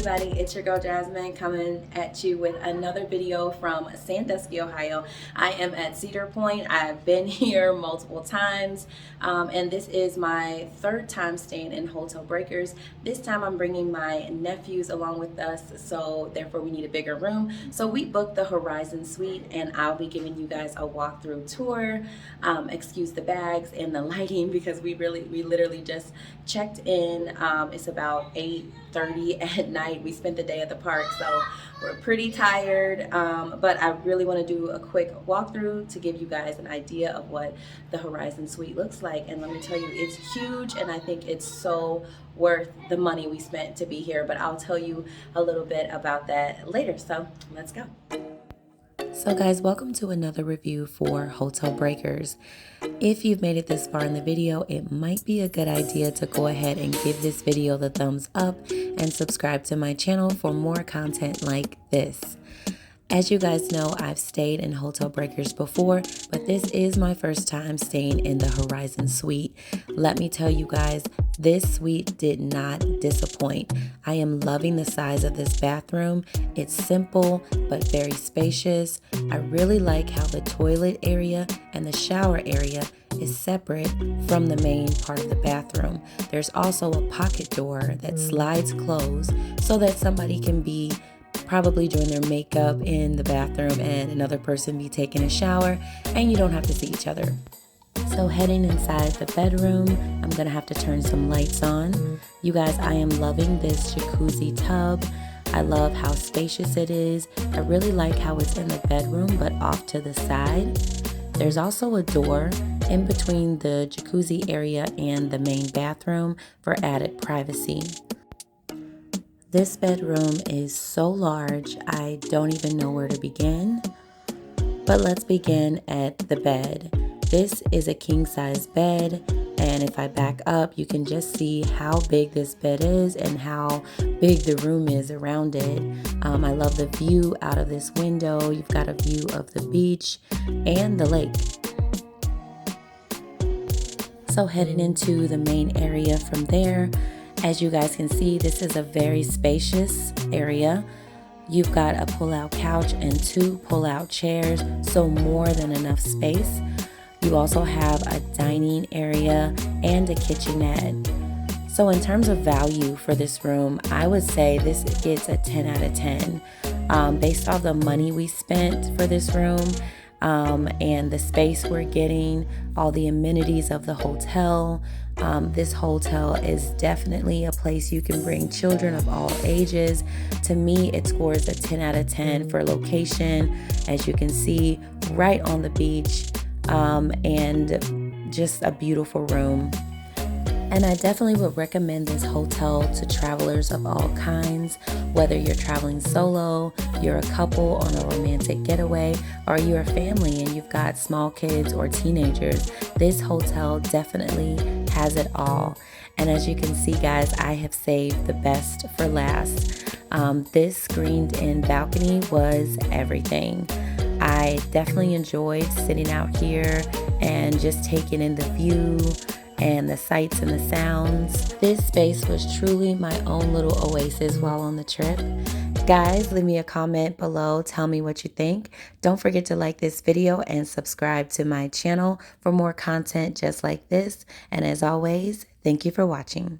everybody, it's your girl Jasmine coming at you with another video from Sandusky, Ohio. I am at Cedar Point. I've been here multiple times, and this is my third time staying in Hotel Breakers. This time I'm bringing my nephews along with us, so therefore we need a bigger room. So we booked the Horizon Suite, and I'll be giving you guys a walkthrough tour. Excuse the bags and the lighting because we literally just checked in. It's about 8:30 at night. We spent the day at the park, so we're pretty tired, but I really want to do a quick walkthrough to give you guys an idea of what the Horizon Suite looks like. And let me tell you, it's huge, and I think it's so worth the money we spent to be here, but I'll tell you a little bit about that later. So let's go. So guys, welcome to another review for Hotel Breakers. If you've made it this far in the video, it might be a good idea to go ahead and give this video the thumbs up and subscribe to my channel for more content like this. As you guys know, I've stayed in Hotel Breakers before, but this is my first time staying in the Horizon Suite. Let me tell you guys, this suite did not disappoint. I am loving the size of this bathroom. It's simple, but very spacious. I really like how the toilet area and the shower area is separate from the main part of the bathroom. There's also a pocket door that slides closed so that somebody can be probably doing their makeup in the bathroom and another person be taking a shower, and you don't have to see each other. So heading inside the bedroom, I'm gonna have to turn some lights on. You guys, I am loving this jacuzzi tub. I love how spacious it is. I really like how it's in the bedroom but off to the side. There's also a door in between the jacuzzi area and the main bathroom for added privacy. This bedroom is so large, I don't even know where to begin. But let's begin at the bed. This is a king-size bed, and if I back up, you can just see how big this bed is and how big the room is around it. I love the view out of this window. You've got a view of the beach and the lake. So heading into the main area from there, as you guys can see, this is a very spacious area. You've got a pull-out couch and 2 pull-out chairs, so more than enough space. You also have a dining area and a kitchenette. So in terms of value for this room, I would say this gets a 10 out of 10. Based off the money we spent for this room, and the space we're getting, all the amenities of the hotel. This hotel is definitely a place you can bring children of all ages. To me, it scores a 10 out of 10 for location, as you can see, right on the beach, and just a beautiful room. And I definitely would recommend this hotel to travelers of all kinds, whether you're traveling solo, you're a couple on a romantic getaway, or you're a family and you've got small kids or teenagers. This hotel definitely has it all. And as you can see, guys, I have saved the best for last. This screened-in balcony was everything. I definitely enjoyed sitting out here and just taking in the view and the sights and the sounds. This space was truly my own little oasis while on the trip. Guys, leave me a comment below. Tell me what you think. Don't forget to like this video and subscribe to my channel for more content just like this. And as always, thank you for watching.